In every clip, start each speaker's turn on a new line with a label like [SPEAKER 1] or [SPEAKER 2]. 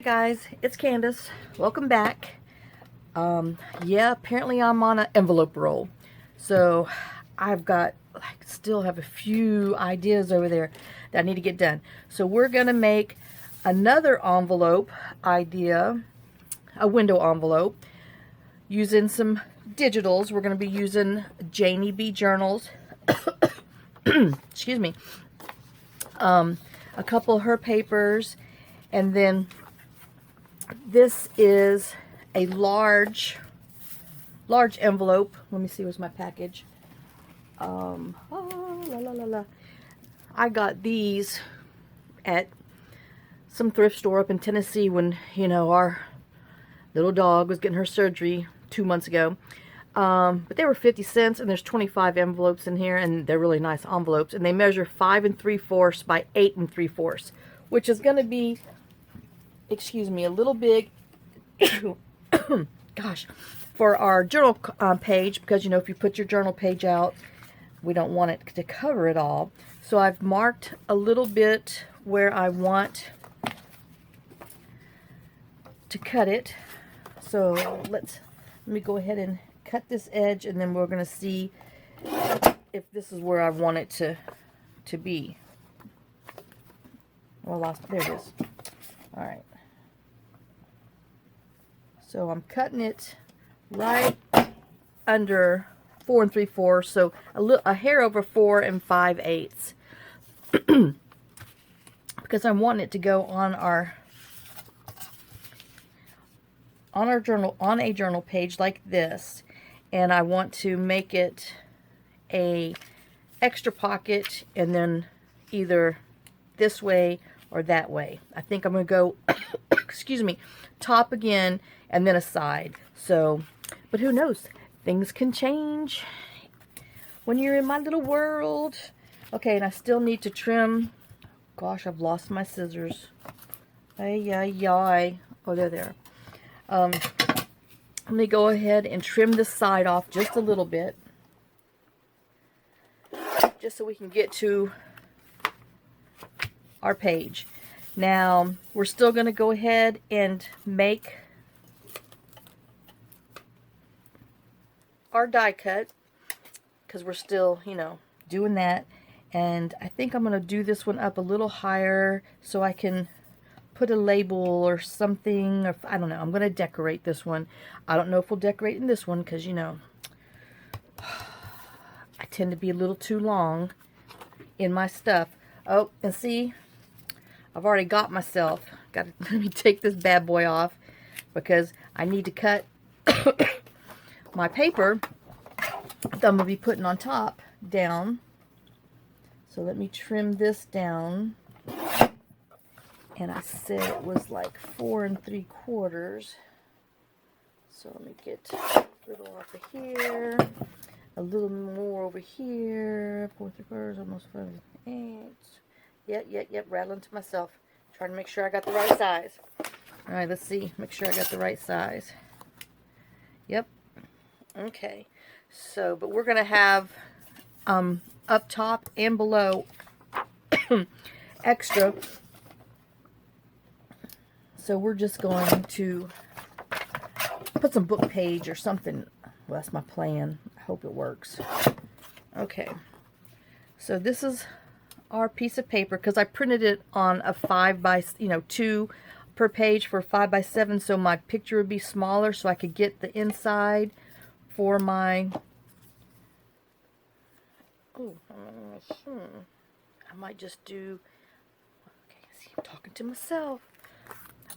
[SPEAKER 1] Hey guys, it's Candace. Welcome back. Yeah, apparently I'm on an envelope roll. So I've got, still have a few ideas over there that I need to get done. So we're gonna make another envelope idea, a window envelope, using some digitals. We're gonna be using Janie B journals. Excuse me. A couple of her papers, and then this is a large envelope. Let me see, where's my package? I got these at some thrift store up in Tennessee when, our little dog was getting her surgery 2 months ago. But they were 50 cents, and there's 25 envelopes in here, and they're really nice envelopes. And they measure 5 3/4 by 8 3/4, which is going to be, excuse me, a little big. Gosh, for our journal page, because if you put your journal page out, we don't want it to cover it all. So I've marked a little bit where I want to cut it. So let me go ahead and cut this edge, and then we're going to see if this is where I want it to be. Oh, I lost it. There it is. All right. So I'm cutting it right under 4 3/4, so a hair over 4 5/8, because I want it to go on a journal page like this, and I want to make it a extra pocket, and then either this way or that way. I think I'm going to go excuse me, top again and then a side. So, but who knows? Things can change when you're in my little world. Okay, and I still need to trim. Gosh, I've lost my scissors. Ay, ay, ay. Oh, they're there. Let me go ahead and trim this side off just a little bit, just so we can get to our page. Now, we're still going to go ahead and make our die cut, because we're still, doing that. And I think I'm going to do this one up a little higher so I can put a label or something, or I don't know. I'm going to decorate this one. I don't know if we'll decorate in this one, because, I tend to be a little too long in my stuff. Oh, and see, I've already got myself. Let me take this bad boy off, because I need to cut my paper that I'm going to be putting on top down. So let me trim this down. And I said it was like 4 3/4. So let me get a little off of here, a little more over here. 4 3/4, almost 5/8. Yep, rattling to myself. Trying to make sure I got the right size. All right, let's see. Make sure I got the right size. Yep. Okay. So, but we're going to have up top and below extra. So we're just going to put some book page or something. Well, that's my plan. I hope it works. Okay. So this is our piece of paper, because I printed it on a 5 by 2 per page for 5 by 7, so my picture would be smaller, so I could get the inside for my I might just do, okay, see, I'm talking to myself.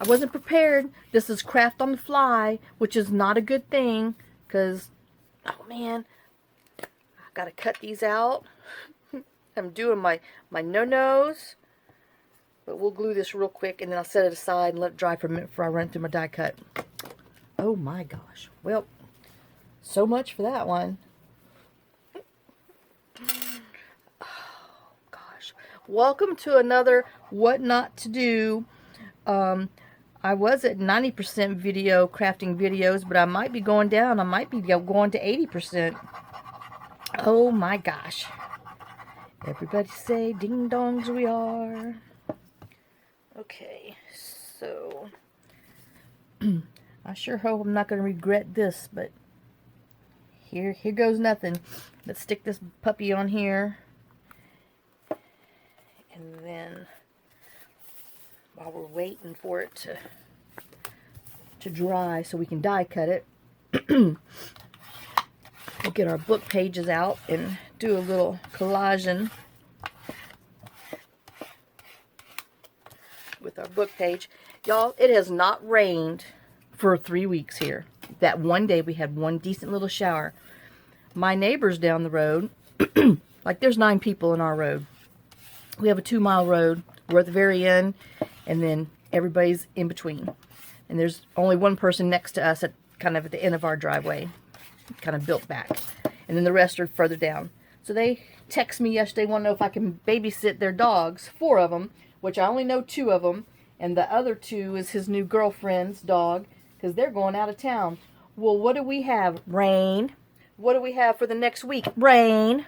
[SPEAKER 1] I wasn't prepared. This is craft on the fly, which is not a good thing, because oh man, I gotta cut these out. I'm doing my no-nos, but we'll glue this real quick, and then I'll set it aside and let it dry for a minute before I run it through my die cut. Oh my gosh. Well, so much for that one. Oh gosh. Welcome to another What Not to Do. I was at 90% video crafting videos, but I might be going down. I might be going to 80%. Oh my gosh. Everybody say ding dongs we are. Okay, so I sure hope I'm not going to regret this, but here goes nothing. Let's stick this puppy on here. And then, while we're waiting for it to dry so we can die cut it, we'll get our book pages out and do a little collaging with our book page. Y'all, it has not rained for 3 weeks here. That one day we had one decent little shower. My neighbors down the road, like there's 9 people in our road. We have a 2-mile road. We're at the very end, and then everybody's in between. And there's only one person next to us at kind of at the end of our driveway, kind of built back. And then the rest are further down. So they text me yesterday, want to know if I can babysit their dogs, 4 of them, which I only know 2 of them, and the other 2 is his new girlfriend's dog, because they're going out of town. Well, what do we have? Rain. What do we have for the next week? Rain.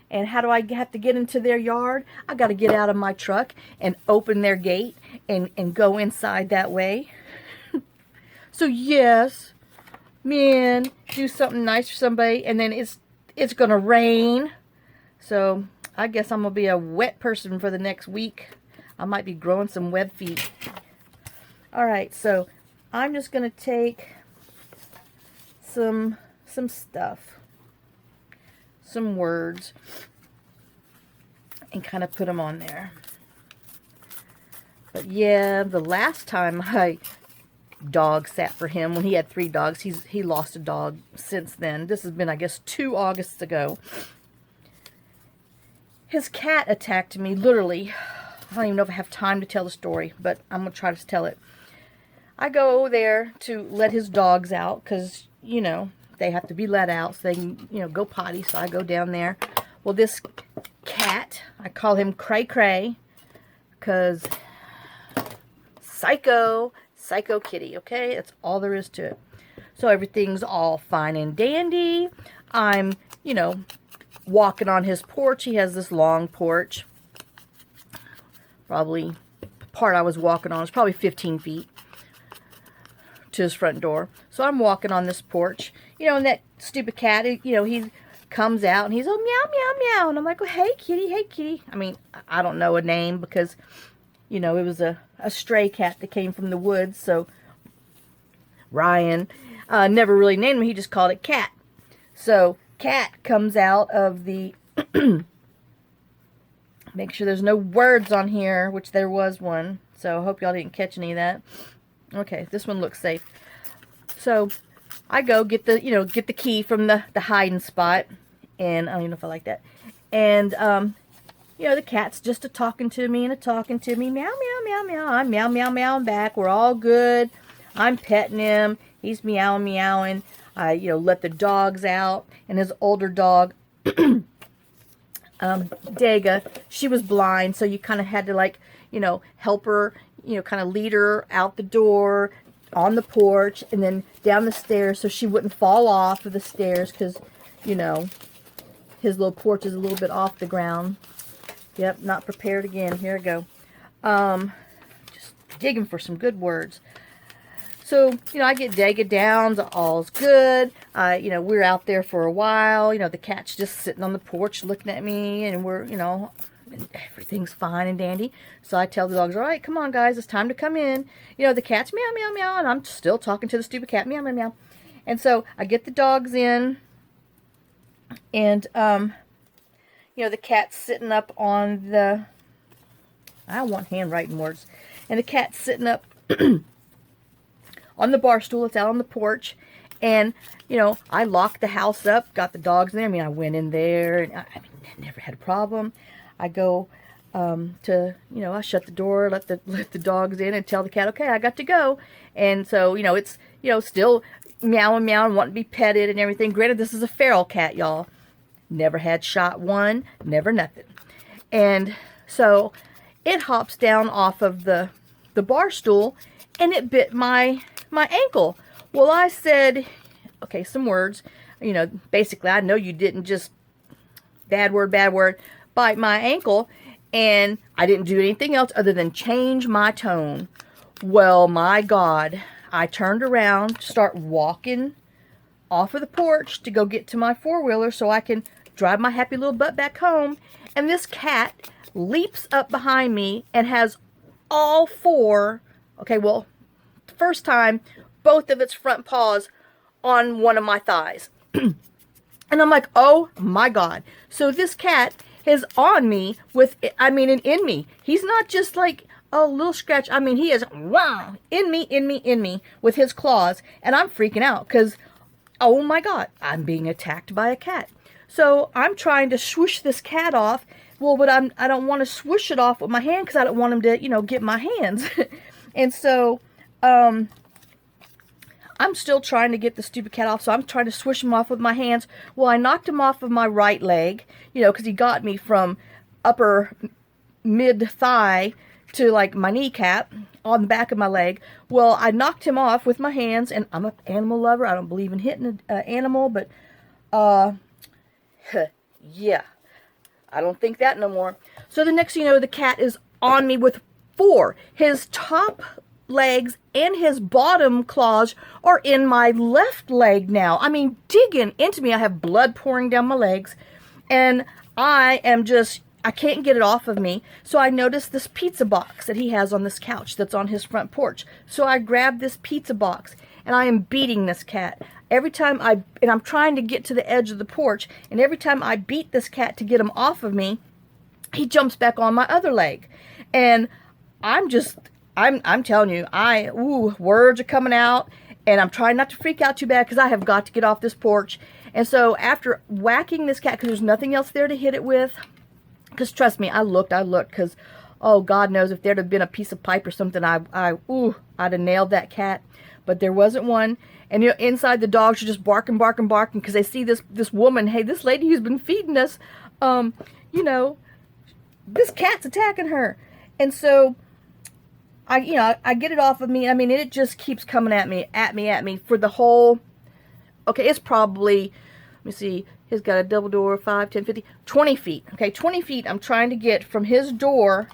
[SPEAKER 1] And how do I have to get into their yard? I got to get out of my truck and open their gate and go inside that way. So yes, man, do something nice for somebody, and then it's gonna rain. So I guess I'm gonna be a wet person for the next week. I might be growing some web feet. All right, so I'm just gonna take some stuff, some words, and kind of put them on there. But yeah, the last time I dog sat for him, when he had 3 dogs, he lost a dog since then. This has been, I guess, 2 Augusts ago. His cat attacked me, literally. I don't even know if I have time to tell the story, but I'm going to try to tell it. I go there to let his dogs out, because, you know, they have to be let out so they can, you know, go potty, so I go down there. Well, this cat, I call him Cray Cray, because psycho kitty, okay? That's all there is to it. So everything's all fine and dandy. I'm, you know, walking on his porch. He has this long porch. Probably, the part I was walking on was probably 15 feet to his front door. So I'm walking on this porch, you know, and that stupid cat, you know, he comes out and he's all meow, meow, meow. And I'm like, well, hey, kitty, hey, kitty. I mean, I don't know a name because, you know, it was a stray cat that came from the woods. So Ryan never really named him. He just called it Cat. So Cat comes out of the... Make sure there's no words on here, which there was one. So I hope y'all didn't catch any of that. Okay, this one looks safe. So I go get the, you know, get the key from the hiding spot. And I don't even know if I like that. And, you know, the cat's just a-talking to me and a-talking to me. Meow, meow, meow, meow. I'm meow, meow, meowing back. We're all good. I'm petting him. He's meowing, meowing. I, you know, let the dogs out. And his older dog... Daga, she was blind, so you kind of had to, like, you know, help her, you know, kind of lead her out the door, on the porch, and then down the stairs so she wouldn't fall off of the stairs because, you know, his little porch is a little bit off the ground. Yep, not prepared again. Here I go. Just digging for some good words. So, you know, I get Daga down, all's good. You know, we're out there for a while. You know, the cat's just sitting on the porch looking at me, and we're, you know, everything's fine and dandy. So I tell the dogs, all right, come on, guys, it's time to come in. You know, the cat's meow, meow, meow, and I'm still talking to the stupid cat, meow, meow, meow. And so I get the dogs in, and, you know, the cat's sitting up on the, I don't want handwriting words, and the cat's sitting up on the bar stool. It's out on the porch. And, you know, I locked the house up, got the dogs in there. I mean, I went in there, and I never had a problem. I go to, you know, I shut the door, let the dogs in, and tell the cat, okay, I got to go. And so, you know, it's, you know, still meowing, meowing, wanting to be petted and everything. Granted, this is a feral cat, y'all. Never had shot one, never nothing. And so it hops down off of the bar stool, and it bit my ankle. Well, I said, okay, some words, you know, basically, I know you didn't just, bad word, bite my ankle, and I didn't do anything else other than change my tone. Well, my God, I turned around to start walking off of the porch to go get to my four-wheeler so I can drive my happy little butt back home. And this cat leaps up behind me and has all four, okay, well, the first time, both of its front paws on one of my thighs. And I'm like, oh my God. So this cat is on me with, I mean, and in me. He's not just like a little scratch. I mean, he is, wow, in me with his claws. And I'm freaking out because, oh my God, I'm being attacked by a cat. So I'm trying to swoosh this cat off. Well, but I don't want to swoosh it off with my hand because I don't want him to, you know, get my hands. And so, I'm still trying to get the stupid cat off, so I'm trying to swish him off with my hands. Well, I knocked him off of my right leg, you know, because he got me from upper mid-thigh to, like, my kneecap on the back of my leg. Well, I knocked him off with my hands, and I'm an animal lover. I don't believe in hitting an animal, but, yeah, I don't think that no more. So the next thing you know, the cat is on me with four. His top legs and his bottom claws are in my left leg now. I mean, digging into me. I have blood pouring down my legs, and I am just, I can't get it off of me. So I noticed this pizza box that he has on this couch that's on his front porch. So I grabbed this pizza box, and I am beating this cat. Every time and I'm trying to get to the edge of the porch, and every time I beat this cat to get him off of me, he jumps back on my other leg. And I'm telling you, words are coming out, and I'm trying not to freak out too bad because I have got to get off this porch. And so after whacking this cat, because there's nothing else there to hit it with, because trust me, I looked, because, oh, God knows if there'd have been a piece of pipe or something, I'd have nailed that cat. But there wasn't one. And, you know, inside the dogs are just barking because they see this woman, hey, this lady who's been feeding us, you know, this cat's attacking her. And so I get it off of me. I mean, it just keeps coming at me for the whole, okay, it's probably, let me see, he's got a double door, 5, 10, 50, 20 feet. Okay, 20 feet I'm trying to get from his door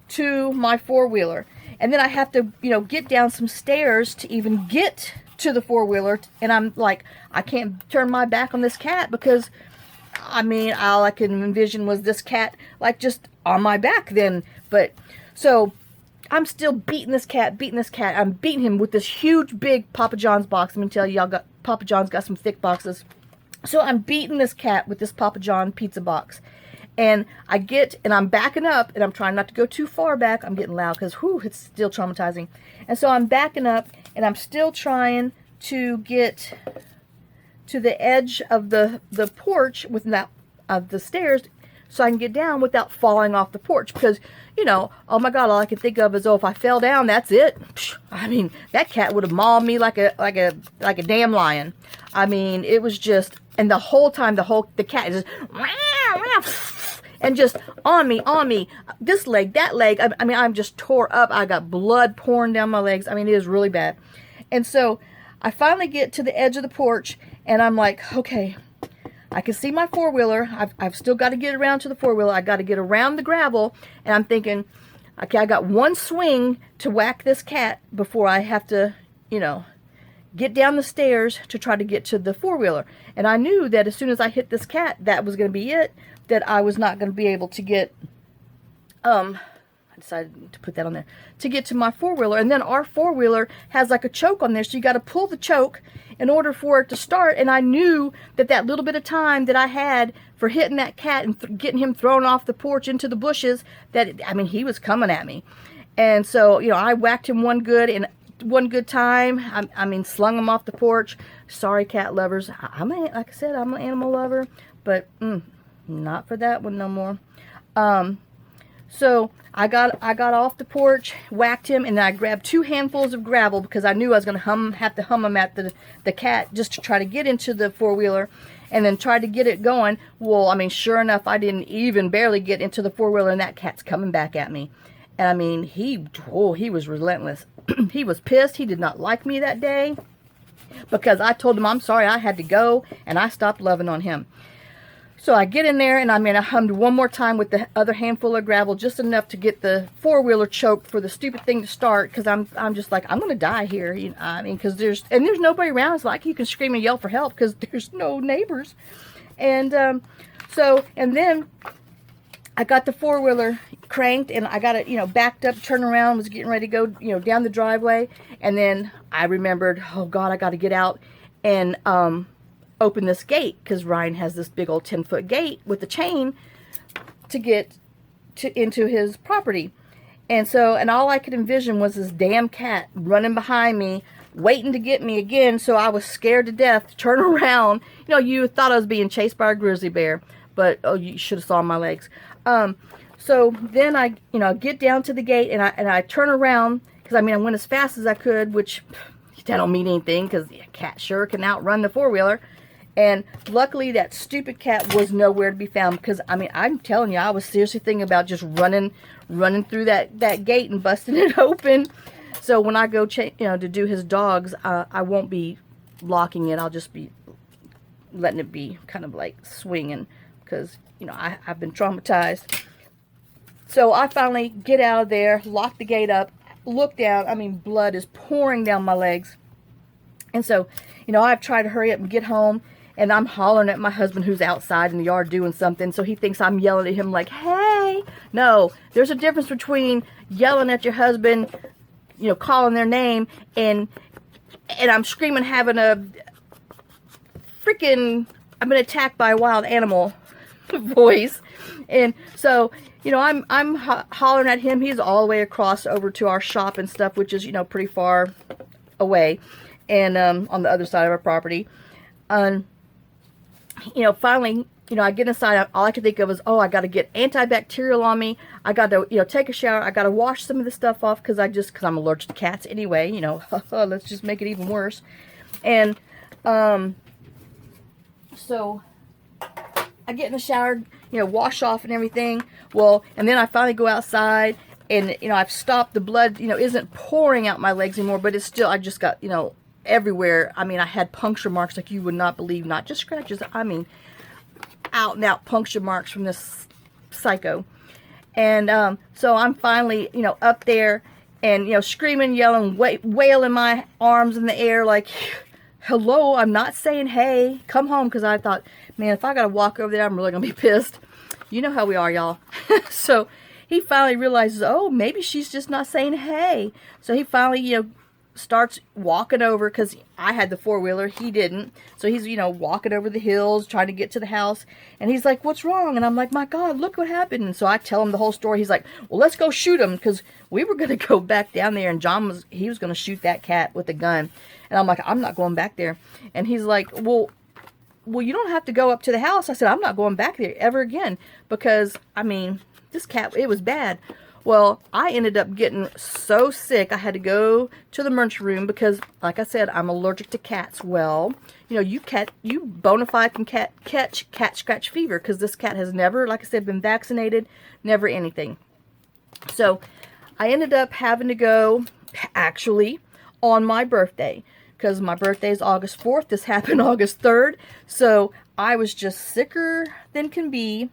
[SPEAKER 1] to my four-wheeler. And then I have to, you know, get down some stairs to even get to the four-wheeler. And I'm like, I can't turn my back on this cat because, I mean, all I could envision was this cat, like, just on my back then. But, so I'm still beating this cat. I'm beating him with this huge, big Papa John's box. I'm going to tell you, Papa John's got some thick boxes. So I'm beating this cat with this Papa John pizza box. And I'm backing up, and I'm trying not to go too far back. I'm getting loud because, it's still traumatizing. And so I'm backing up, and I'm still trying to get to the edge of the porch of the stairs so I can get down without falling off the porch. Because, you know, oh my God, all I can think of is, if I fell down, that's it. I mean, that cat would have mauled me like a damn lion. I mean, it was just, and the whole time, the cat is just, and just on me, this leg, that leg. I mean, I'm just tore up. I got blood pouring down my legs. I mean, it is really bad. And so I finally get to the edge of the porch, and I'm like, okay, I can see my four-wheeler. I've still got to get around to the four-wheeler. I got to get around the gravel, and I'm thinking, okay, I got one swing to whack this cat before I have to, you know, get down the stairs to try to get to the four-wheeler. And I knew that as soon as I hit this cat, that was going to be it, that I was not going to be able to get, I decided to put that on there, to get to my four-wheeler. And then our four-wheeler has like a choke on there, so you got to pull the choke in order for it to start. And I knew that little bit of time that I had for hitting that cat and getting him thrown off the porch into the bushes, I mean, he was coming at me. And so, you know, I whacked him one good time. I mean, slung him off the porch. Sorry, cat lovers. Like I said, I'm an animal lover, but not for that one no more. So I got off the porch, whacked him, and then I grabbed 2 handfuls of gravel because I knew I was going to have to hum them at the cat just to try to get into the four-wheeler, and then try to get it going. Well, I mean, sure enough, I didn't even barely get into the four-wheeler, and that cat's coming back at me. And I mean, he was relentless. He was pissed. He did not like me that day because I told him I'm sorry I had to go, and I stopped loving on him. So I get in there, and I hummed one more time with the other handful of gravel, just enough to get the four-wheeler choked for the stupid thing to start, because I'm just like, I'm going to die here. You know, I mean, because there's nobody around. It's like you can scream and yell for help because there's no neighbors. And and then I got the four-wheeler cranked, and I got it, backed up, turned around, was getting ready to go, down the driveway. And then I remembered, oh God, I got to get out and open this gate, because Ryan has this big old 10-foot gate with a chain to get into his property. And all I could envision was this damn cat running behind me, waiting to get me again. So I was scared to death to turn around. You thought I was being chased by a grizzly bear, but oh, you should have saw my legs. So then I get down to the gate, and I turn around, because I went as fast as I could, which that don't mean anything, because a cat sure can outrun the four-wheeler. And luckily that stupid cat was nowhere to be found, because I'm telling you, I was seriously thinking about just running through that gate and busting it open. So when I go to do his dogs, I won't be locking it. I'll just be letting it be kind of like swinging, because I've been traumatized. So I finally get out of there, lock the gate up, look down. Blood is pouring down my legs. And so, I've tried to hurry up and get home, and I'm hollering at my husband, who's outside in the yard doing something. So he thinks I'm yelling at him like, hey. No, there's a difference between yelling at your husband, calling their name, and I'm screaming, having a freaking, I've been attacked by a wild animal voice. And so, I'm hollering at him. He's all the way across over to our shop and stuff, which is, pretty far away, and on the other side of our property. Finally, I get inside. All I could think of was, oh, I got to get antibacterial on me. I got to, take a shower. I got to wash some of the stuff off, because I'm allergic to cats anyway. Let's just make it even worse. And so I get in the shower, wash off and everything. Well, and then I finally go outside, and I've stopped. The blood, isn't pouring out my legs anymore, but it's still, I just got, everywhere. I had puncture marks like you would not believe, not just scratches. Out and out puncture marks from this psycho. And so I'm finally, up there, and screaming, yelling, wailing my arms in the air like, hello, I'm not saying hey, come home, because I thought, man, if I gotta walk over there, I'm really gonna be pissed. You know how we are, y'all. So he finally realizes, oh, maybe she's just not saying hey. So he finally, starts walking over, because I had the four-wheeler, he didn't. So he's, walking over the hills, trying to get to the house. And he's like, what's wrong? And I'm like, my God, look what happened. And so I tell him the whole story. He's like, well, let's go shoot him, because we were going to go back down there, and John was going to shoot that cat with a gun. And I'm like, I'm not going back there. And he's like, well, you don't have to go up to the house. I said, I'm not going back there ever again, because, this cat, it was bad. Well, I ended up getting so sick, I had to go to the emergency room, because, like I said, I'm allergic to cats. Well, you bona fide can catch cat scratch fever, because this cat has never, like I said, been vaccinated, never anything. So I ended up having to go, actually, on my birthday, because my birthday is August 4th. This happened August 3rd. So I was just sicker than can be.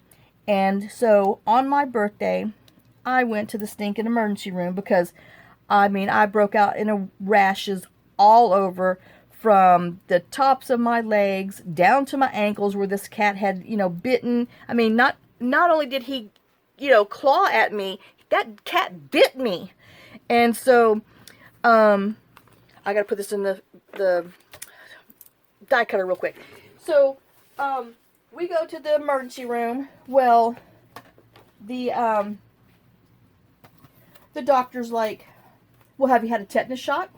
[SPEAKER 1] And so on my birthday, I went to the stinking emergency room, because, I broke out in rashes all over, from the tops of my legs down to my ankles, where this cat had, bitten. Not only did he, claw at me, that cat bit me. And so, I gotta put this in the die cutter real quick. So, we go to the emergency room. Well, the doctor's like, well, have you had a tetanus shot?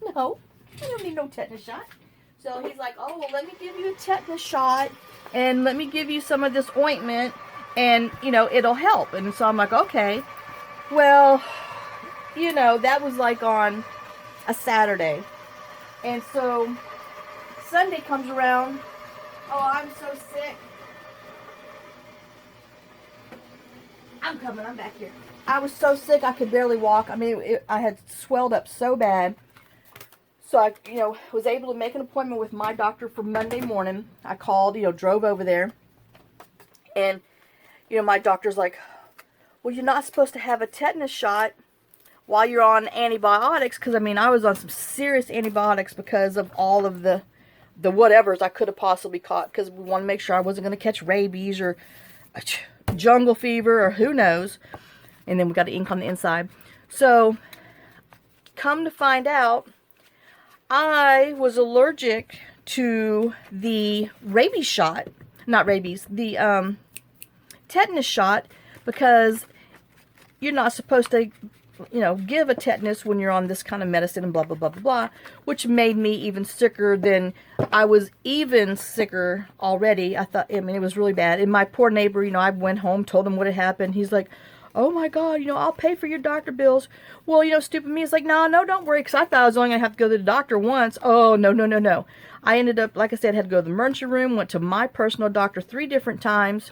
[SPEAKER 1] No, you don't need no tetanus shot. So he's like, oh, well, let me give you a tetanus shot, and let me give you some of this ointment, and, it'll help. And so I'm like, okay. Well, that was like on a Saturday. And so Sunday comes around. Oh, I'm so sick. I'm coming. I'm back here. I was so sick I could barely walk. I had swelled up so bad. So I, was able to make an appointment with my doctor for Monday morning. I called, drove over there. And, you know, my doctor's like, well, you're not supposed to have a tetanus shot while you're on antibiotics. Because, I mean, I was on some serious antibiotics because of all of the whatevers I could have possibly caught. Because we want to make sure I wasn't going to catch rabies or jungle fever or who knows. And then we got the ink on the inside. So, come to find out, I was allergic to the rabies shot. Not rabies, the tetanus shot, because you're not supposed to, you know, give a tetanus when you're on this kind of medicine and blah, blah, blah, blah, blah, which made me even sicker than I was even sicker already. I thought, I mean, it was really bad. And my poor neighbor, you know, I went home, told him what had happened. He's like, oh my God, you know, I'll pay for your doctor bills. Well, you know, stupid me is like, no, don't worry, because I thought I was only going to have to go to the doctor once. Oh, no. I ended up, like I said, had to go to the emergency room, went to my personal doctor 3 different times,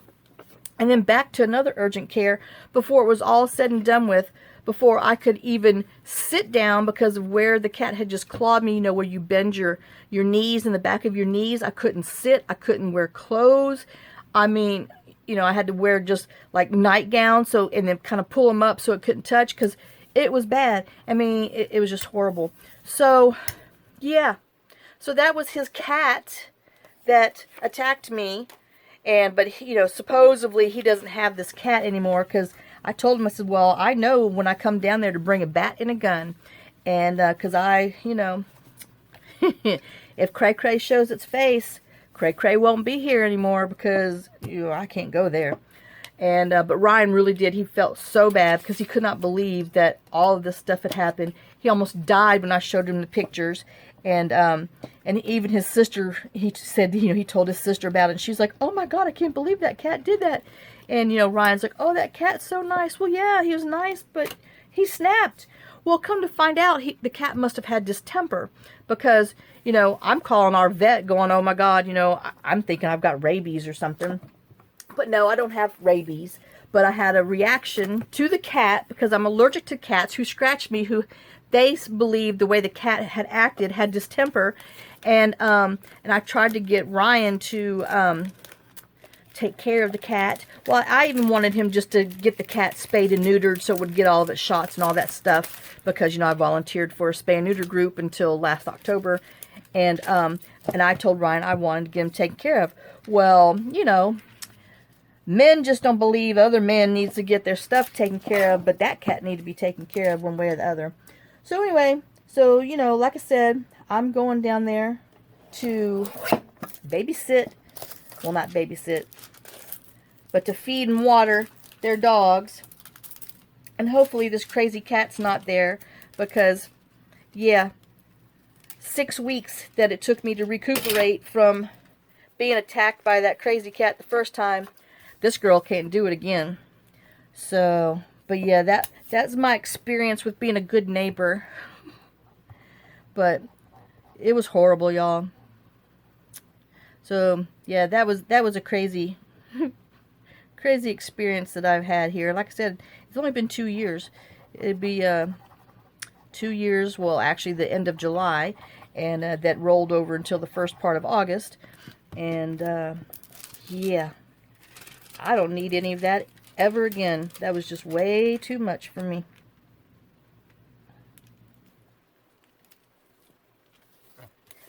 [SPEAKER 1] and then back to another urgent care before it was all said and done with, before I could even sit down because of where the cat had just clawed me, you know, where you bend your knees in the back of your knees. I couldn't sit. I couldn't wear clothes. I mean, you know, I had to wear just like nightgowns, so, and then kind of pull them up so it couldn't touch because it was bad. I mean, it was just horrible. So, yeah. So that was his cat that attacked me. But he, you know, supposedly he doesn't have this cat anymore, because I told him, I said, well, I know when I come down there to bring a bat and a gun. And because I, you know, if Cray Cray shows its face, Cray Cray won't be here anymore, because, you know, I can't go there. And but Ryan really did. He felt so bad because he could not believe that all of this stuff had happened. He almost died when I showed him the pictures. And even his sister, he said, you know, he told his sister about it, and she's like, oh my God, I can't believe that cat did that. And, you know, Ryan's like, oh, that cat's so nice. Well, yeah, he was nice, but he snapped. Well, come to find out, the cat must have had distemper, because, you know, I'm calling our vet going, oh my God, you know, I'm thinking I've got rabies or something. But no, I don't have rabies. But I had a reaction to the cat because I'm allergic to cats who scratched me, who they believed the way the cat had acted had distemper. And I tried to get Ryan to take care of the cat. Well, I even wanted him just to get the cat spayed and neutered so it would get all of its shots and all that stuff, because, you know, I volunteered for a spay and neuter group until last October. And I told Ryan I wanted to get him taken care of. Well, you know, men just don't believe other men needs to get their stuff taken care of, but that cat needed to be taken care of one way or the other. So anyway, so, you know, like I said, I'm going down there to babysit, well, not babysit, but to feed and water their dogs. And hopefully this crazy cat's not there, because, yeah, 6 weeks that it took me to recuperate from being attacked by that crazy cat the first time, this girl can't do it again. So, but yeah, that's my experience with being a good neighbor. But it was horrible, y'all. So, yeah, that was a crazy crazy experience that I've had here. Like I said, it's only been 2 years. It'd be 2 years, well, actually the end of July, and that rolled over until the first part of August. And yeah, I don't need any of that ever again. That was just way too much for me.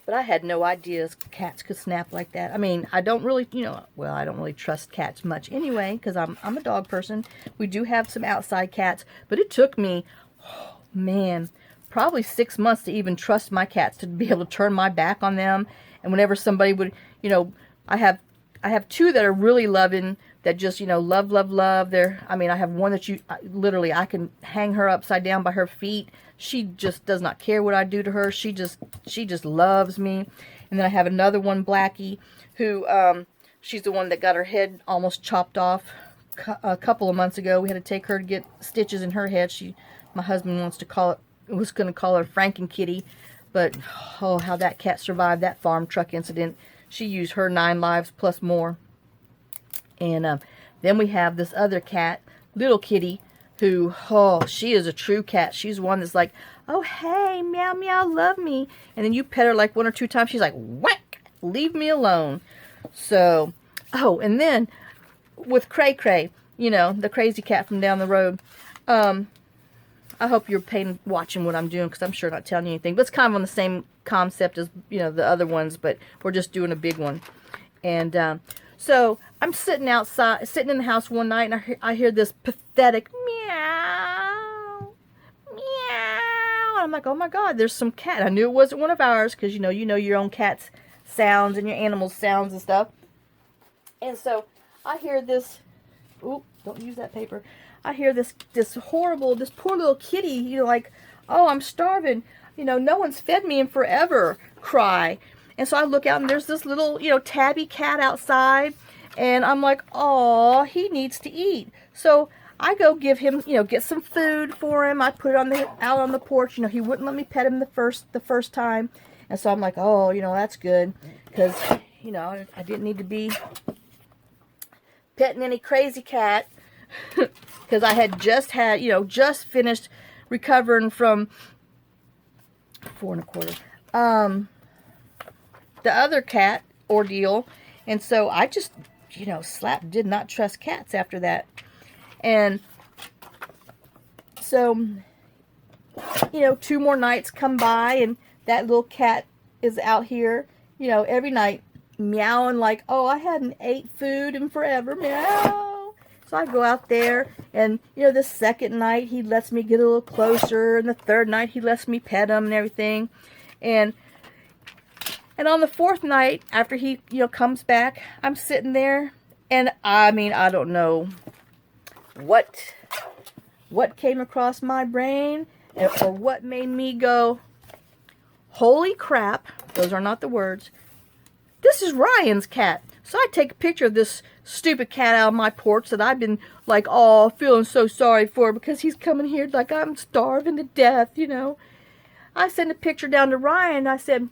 [SPEAKER 1] But I had no idea cats could snap like that. I mean, I don't really, you know, well, I don't really trust cats much anyway, because I'm a dog person. We do have some outside cats, but it took me, oh, man, probably 6 months to even trust my cats, to be able to turn my back on them. And whenever somebody would, you know, I have 2 that are really loving, that just, you know, love. I mean, I have one that literally, I can hang her upside down by her feet. She just does not care what I do to her. She just loves me. And then I have another one, Blackie, who, she's the one that got her head almost chopped off a couple of months ago. We had to take her to get stitches in her head. My husband was going to call her Franken-Kitty. But, oh, how that cat survived that farm truck incident. She used her 9 lives plus more. And then we have this other cat, Little Kitty, who, oh, she is a true cat. She's one that's like, oh, hey, meow, meow, love me. And then you pet her like 1 or 2 times. She's like, whack, leave me alone. So, oh, and then with Cray Cray, you know, the crazy cat from down the road. I hope you're watching what I'm doing, because I'm sure not telling you anything. But it's kind of on the same concept as, you know, the other ones, but we're just doing a big one. And so I'm sitting outside, sitting in the house one night, and I hear this pathetic meow, meow. And I'm like, oh my God, there's some cat. I knew it wasn't one of ours, because you know your own cat's sounds and your animal's sounds and stuff. And so I hear this. Oop, don't use that paper. I hear this horrible, this poor little kitty, you know, like, oh, I'm starving. You know, no one's fed me in forever, cry. And so I look out, and there's this little, you know, tabby cat outside. And I'm like, oh, he needs to eat. So I go give him, you know, get some food for him. I put it out on the porch. You know, he wouldn't let me pet him the first time. And so I'm like, oh, you know, that's good. Because, you know, I didn't need to be petting any crazy cat. Because I had just finished recovering from 4 1/4. The other cat ordeal. And so I just, you know, did not trust cats after that. And so, you know, 2 more nights come by, and that little cat is out here, you know, every night meowing like, oh, I hadn't ate food in forever, meow. So I go out there, and, you know, the second night he lets me get a little closer, and the third night he lets me pet him and everything. And on the 4th night, after he, you know, comes back, I'm sitting there, and I mean, I don't know what came across my brain, or what made me go, holy crap, those are not the words, this is Ryan's cat. So I take a picture of this stupid cat out on my porch that I've been like, oh, feeling so sorry for, because he's coming here like I'm starving to death, you know. I sent a picture down to Ryan, and I said,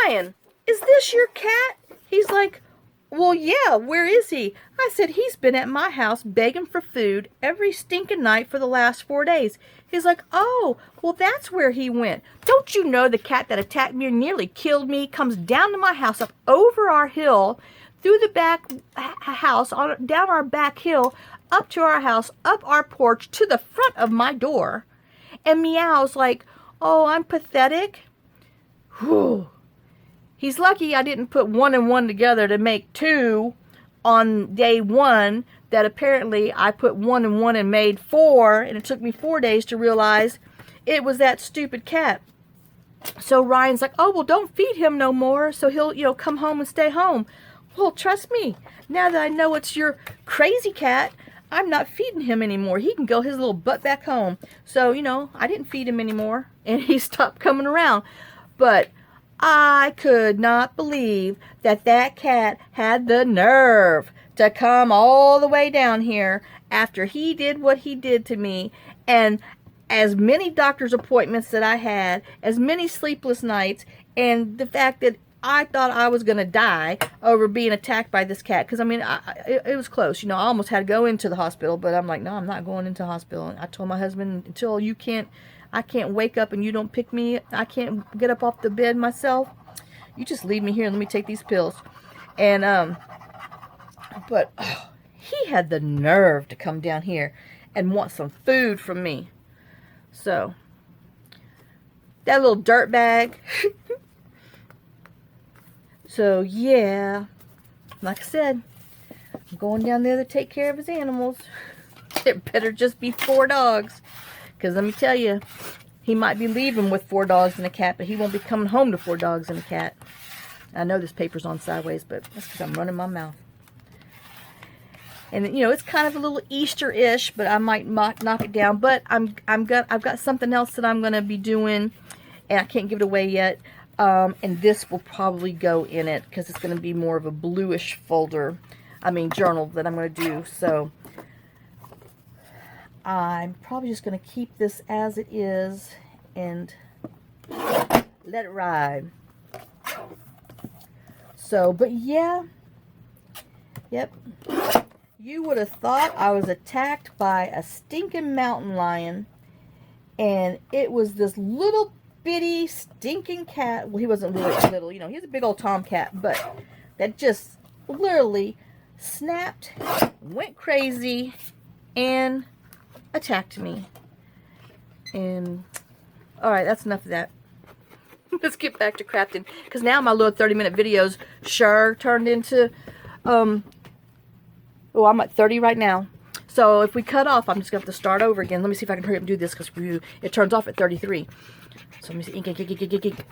[SPEAKER 1] Ryan, is this your cat? He's like, well, yeah, where is he? I said, he's been at my house begging for food every stinking night for the last 4 days. He's like, oh, well, that's where he went. Don't you know the cat that attacked me and nearly killed me comes down to my house, up over our hill, through the back house, down our back hill, up to our house, up our porch, to the front of my door, and meows like, oh, I'm pathetic? Whew. He's lucky I didn't put 1 and 1 together to make 2 on day 1, that apparently I put 1 and 1 and made 4, and it took me 4 days to realize it was that stupid cat. So Ryan's like, oh, well, don't feed him no more, so he'll, you know, come home and stay home. Well, trust me, now that I know it's your crazy cat, I'm not feeding him anymore. He can go his little butt back home. So, you know, I didn't feed him anymore, and he stopped coming around. But I could not believe that that cat had the nerve to come all the way down here after he did what he did to me. And as many doctor's appointments that I had, as many sleepless nights, and the fact that I thought I was going to die over being attacked by this cat. Because, I mean, it was close. You know, I almost had to go into the hospital. But I'm like, no, I'm not going into the hospital. And I told my husband, until I can't wake up and you don't pick me, I can't get up off the bed myself, you just leave me here and let me take these pills. And, but he had the nerve to come down here and want some food from me. So, that little dirtbag. So, yeah, like I said, I'm going down there to take care of his animals. It better just be 4 dogs. Because let me tell you, he might be leaving with 4 dogs and a cat, but he won't be coming home to 4 dogs and a cat. I know this paper's on sideways, but that's because I'm running my mouth. And, you know, it's kind of a little Easter-ish, but I might knock it down. But I've got something else that I'm going to be doing, and I can't give it away yet. And this will probably go in it, because it's going to be more of a bluish journal that I'm going to do. So I'm probably just going to keep this as it is and let it ride. So, but yeah, yep. You would have thought I was attacked by a stinking mountain lion, and it was this little bitty stinking cat. Well, he wasn't really little, you know, he's a big old tomcat, but that just literally snapped, went crazy, and attacked me. And alright, that's enough of that. Let's get back to crafting, because now my little 30-minute videos sure turned into oh, I'm at 30 right now. So if we cut off, I'm just going to have to start over again. Let me see if I can hurry up and do this, because it turns off at 33. So let me see. Ink, ink, ink, ink, ink, ink.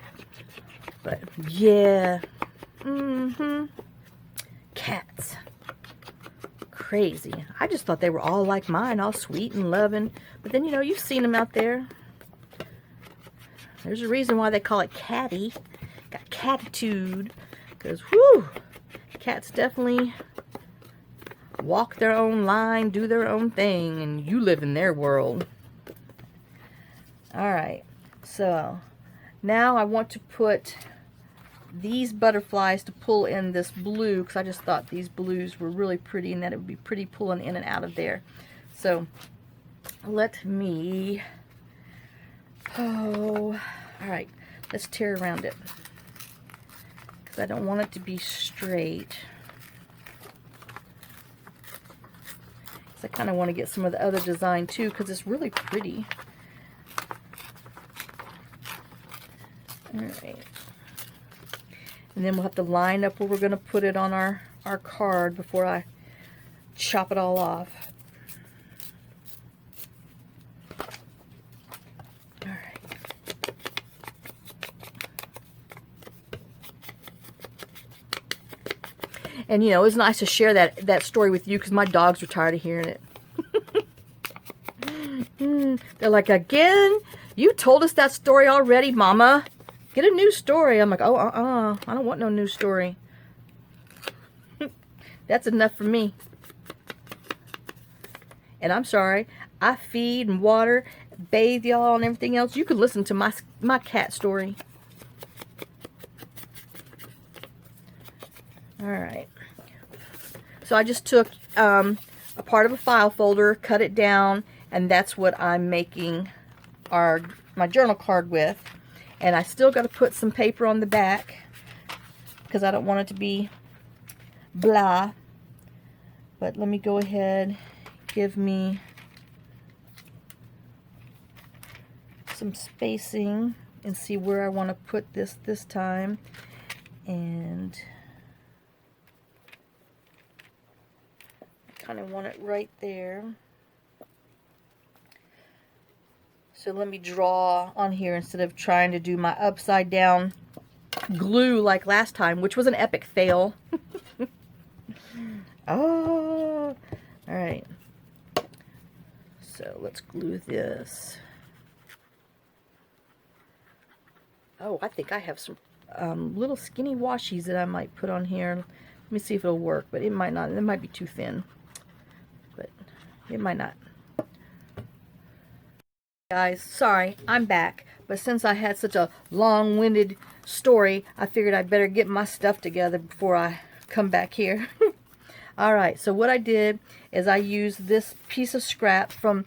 [SPEAKER 1] But yeah. Cats. Crazy. I just thought they were all like mine, all sweet and loving. But then, you know, you've seen them out there. There's a reason why they call it catty. Got catitude. Because, whew, cats definitely walk their own line, do their own thing, and you live in their world. Alright, so now I want to put these butterflies to pull in this blue, because I just thought these blues were really pretty and that it would be pretty pulling in and out of there. So let me, alright, let's tear around it, because I don't want it to be straight. I kind of want to get some of the other design too, because it's really pretty. Alright. And then we'll have to line up where we're going to put it on our card before I chop it all off. Alright. And, you know, it's nice to share that story with you, because my dogs are tired of hearing it. They're like, again? You told us that story already, Mama. Get a new story. I'm like, oh, I don't want no new story. That's enough for me. And I'm sorry. I feed and water, bathe y'all and everything else. You could listen to my cat story. Alright. So I just took a part of a file folder, cut it down, and that's what I'm making my journal card with. And I still got to put some paper on the back, because I don't want it to be blah. But let me go ahead, give me some spacing and see where I want to put this time. And kind of want it right there. So let me draw on here instead of trying to do my upside down glue like last time, which was an epic fail. Oh, all right. So let's glue this. Oh, I think I have some little skinny washies that I might put on here. Let me see if it'll work, but it might not. It might be too thin. But it might not. Guys, sorry, I'm back. But since I had such a long-winded story, I figured I'd better get my stuff together before I come back here. Alright, so what I did is I used this piece of scrap from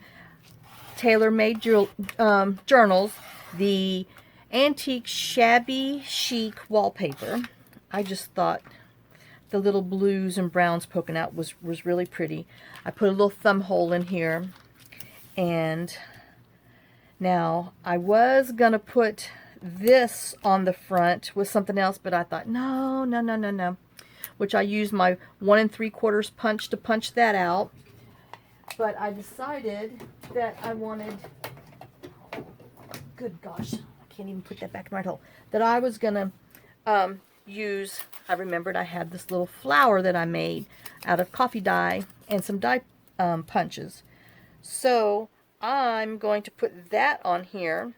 [SPEAKER 1] Tailor Made Journals, the Antique Shabby Chic wallpaper. I just thought the little blues and browns poking out was really pretty. I put a little thumb hole in here, and now I was gonna put this on the front with something else, but I thought no, which I used my 1 3/4 punch to punch that out. But I decided that I wanted, good gosh, I can't even put that back in the right hole, that I was gonna use, I remembered I had this little flower that I made out of coffee dye and some die punches. So I'm going to put that on here,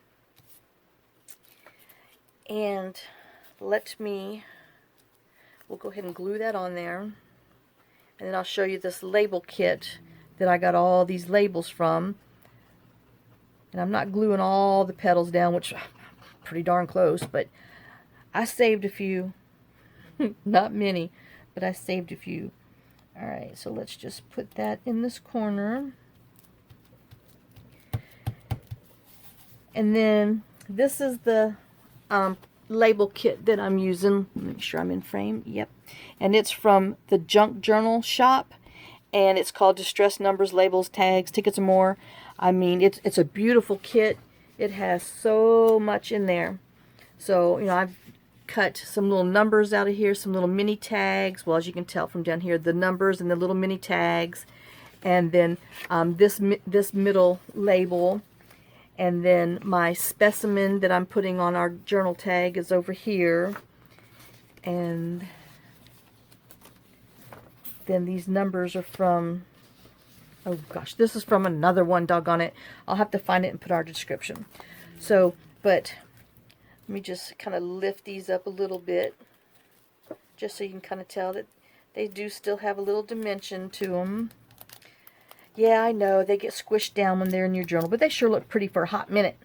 [SPEAKER 1] and we'll go ahead and glue that on there, and then I'll show you this label kit that I got all these labels from. And I'm not gluing all the petals down, which pretty darn close, but I saved a few. Not many, but I saved a few. Alright, so let's just put that in this corner. And then this is the label kit that I'm using. Make sure I'm in frame. Yep. And it's from the Junk Journal shop. And it's called Distress Numbers, Labels, Tags, Tickets, and More. I mean, it's a beautiful kit. It has so much in there. So, you know, I've cut some little numbers out of here, some little mini tags. Well, as you can tell from down here, the numbers and the little mini tags. And then this middle label. And then my specimen that I'm putting on our journal tag is over here. And then these numbers are from, oh gosh, this is from another one, doggone it. I'll have to find it and put our description. So, but let me just kind of lift these up a little bit, just so you can kind of tell that they do still have a little dimension to them. Yeah, I know, they get squished down when they're in your journal, but they sure look pretty for a hot minute.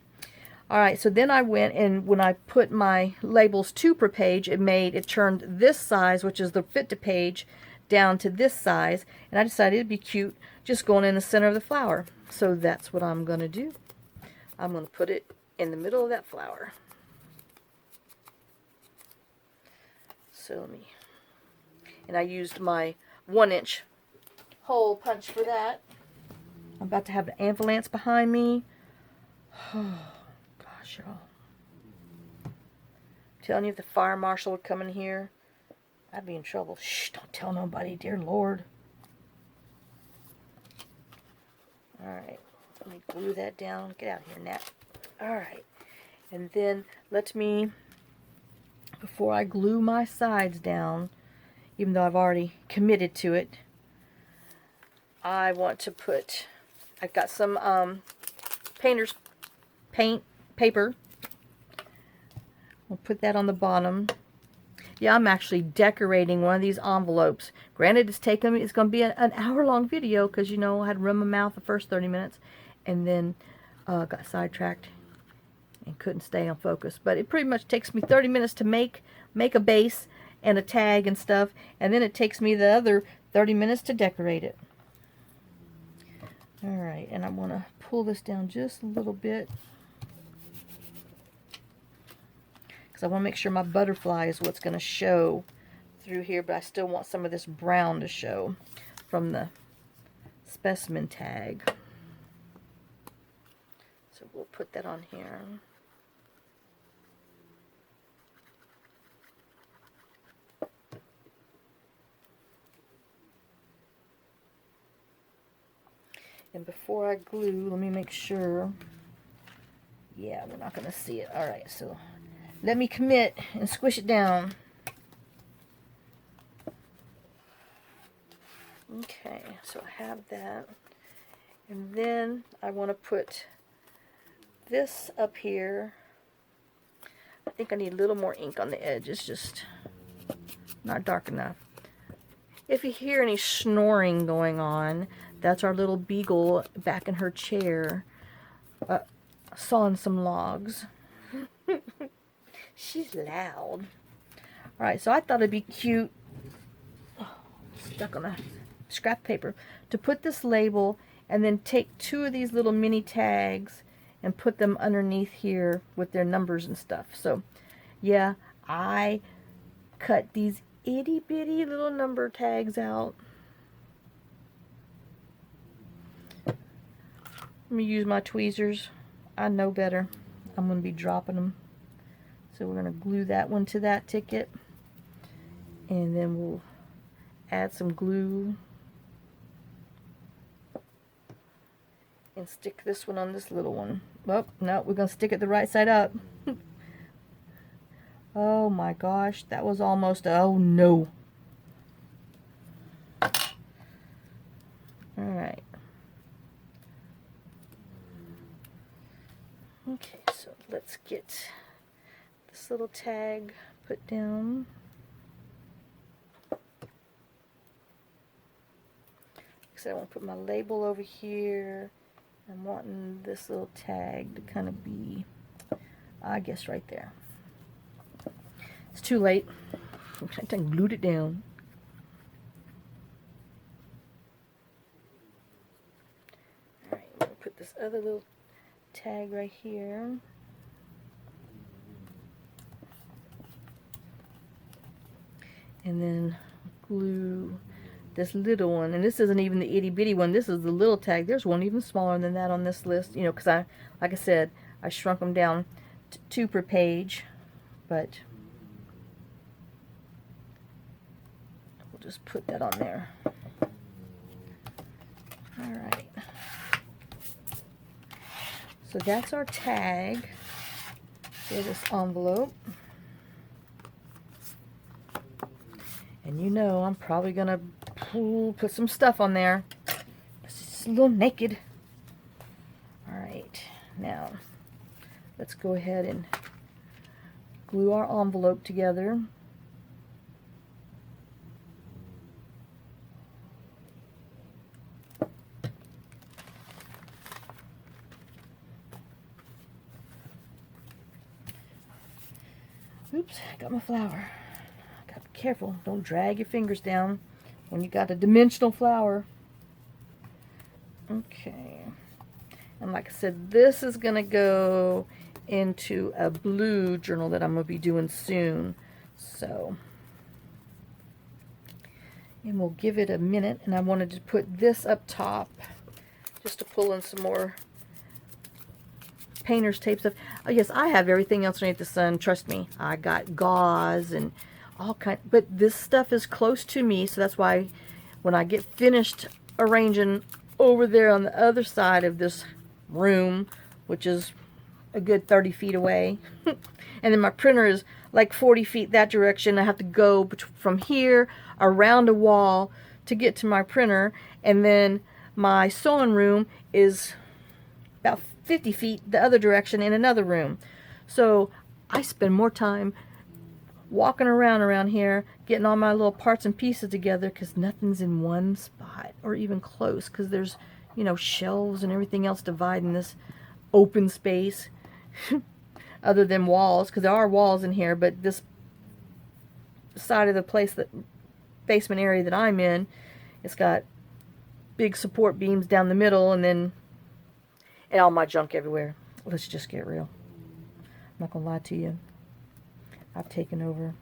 [SPEAKER 1] Alright, so then I went and when I put my labels to per page, it turned this size, which is the fit to page, down to this size, and I decided it'd be cute just going in the center of the flower. So that's what I'm going to do. I'm going to put it in the middle of that flower. So let me, and I used my 1-inch hole punch for that. I'm about to have the ambulance behind me. Oh, gosh, y'all. Telling you if the fire marshal would come in here, I'd be in trouble. Shh, don't tell nobody, dear Lord. Alright, let me glue that down. Get out of here, Nat. Alright, and then let me, before I glue my sides down, even though I've already committed to it, I want to put, I've got some painter's paint paper. We'll put that on the bottom. Yeah, I'm actually decorating one of these envelopes. Granted, it's going to be an hour-long video because, you know, I had to run my mouth the first 30 minutes and then got sidetracked and couldn't stay on focus. But it pretty much takes me 30 minutes to make a base and a tag and stuff, and then it takes me the other 30 minutes to decorate it. Alright, and I'm going to pull this down just a little bit, because I want to make sure my butterfly is what's going to show through here, but I still want some of this brown to show from the specimen tag. So we'll put that on here. And before I glue, let me make sure. Yeah, we're not going to see it. Alright, so let me commit and squish it down. Okay, so I have that. And then I want to put this up here. I think I need a little more ink on the edge. It's just not dark enough. If you hear any snoring going on, that's our little beagle back in her chair, sawing some logs. She's loud. Alright, so I thought it'd be cute, stuck on a scrap paper, to put this label and then take 2 of these little mini tags and put them underneath here with their numbers and stuff. So, yeah, I cut these itty bitty little number tags out. Let me use my tweezers. I know better. I'm going to be dropping them. So we're going to glue that one to that ticket. And then we'll add some glue. And stick this one on this little one. Oh, no, we're going to stick it the right side up. Oh my gosh, that was almost, oh no. Alright. Okay, so let's get this little tag put down. So I want to put my label over here. I'm wanting this little tag to kind of be, I guess, right there. It's too late. I glued it down. Alright, I'm going to put this other little tag right here. and then glue this little one. And this isn't even the itty bitty one. This is the little tag. There's one even smaller than that on this list, you know, because like I said, I shrunk them down to 2 per page. But we'll just put that on there. Alright. So that's our tag for this envelope. And you know I'm probably going to put some stuff on there. It's just a little naked. Alright, now let's go ahead and glue our envelope together. Oops, got my flower. Gotta be careful. Don't drag your fingers down when you got a dimensional flower. Okay. And like I said, this is going to go into a blue journal that I'm going to be doing soon. So, and we'll give it a minute. And I wanted to put this up top just to pull in some more painter's tape stuff. Oh, yes, I have everything else underneath the sun. Trust me. I got gauze and all kind. But this stuff is close to me, so that's why when I get finished arranging over there on the other side of this room, which is a good 30 feet away, and then my printer is like 40 feet that direction. I have to go from here around a wall to get to my printer, and then my sewing room is about 50 feet the other direction in another room. So I spend more time walking around here, getting all my little parts and pieces together, because nothing's in one spot or even close, because there's, you know, shelves and everything else dividing this open space other than walls, because there are walls in here, but this side of the place, that basement area that I'm in, it's got big support beams down the middle, and then and all my junk everywhere. Let's just get real. I'm not gonna lie to you. I've taken over.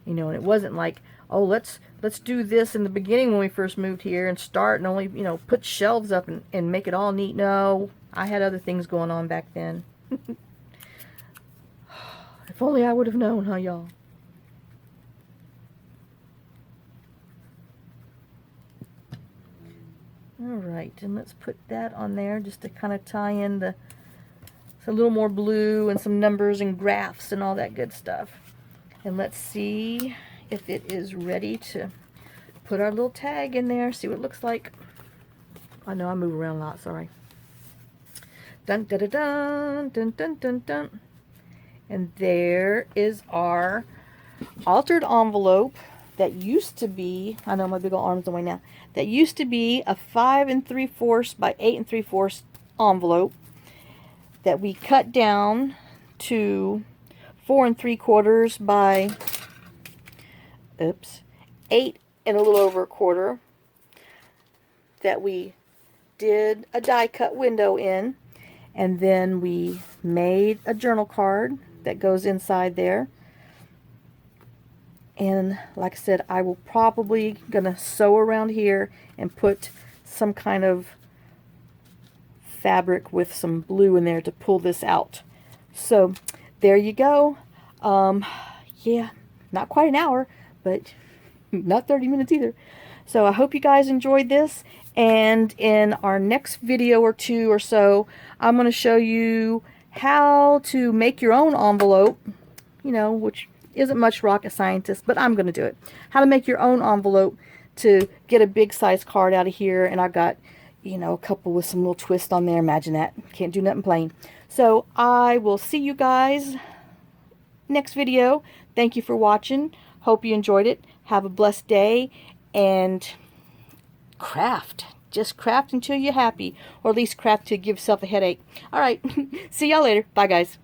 [SPEAKER 1] You know, and it wasn't like, oh, let's do this in the beginning when we first moved here and start and only, you know, put shelves up and make it all neat. No, I had other things going on back then. If only I would have known, huh, y'all? Alright, and let's put that on there just to kind of tie in a little more blue and some numbers and graphs and all that good stuff. And let's see if it is ready to put our little tag in there, see what it looks like. I know I move around a lot, sorry. Dun dun dun dun dun dun dun dun. And there is our altered envelope that used to be, I know my big old arms away now, that used to be a 5 3/4 by 8 3/4 envelope that we cut down to 4 3/4 by 8 and a little over a quarter, that we did a die cut window in, and then we made a journal card that goes inside there. And like I said, I will probably gonna sew around here and put some kind of fabric with some blue in there to pull this out. So there you go. Yeah, not quite an hour, but not 30 minutes either. So I hope you guys enjoyed this, and in our next video or two or so, I'm going to show you how to make your own envelope, you know, which isn't much rocket scientist, but I'm going to do it. How to make your own envelope to get a big size card out of here, and I got, you know, a couple with some little twist on there. Imagine that. Can't do nothing plain. So I will see you guys next video. Thank you for watching. Hope you enjoyed it. Have a blessed day, and craft. Just craft until you're happy, or at least craft to give yourself a headache. All right. See y'all later. Bye, guys.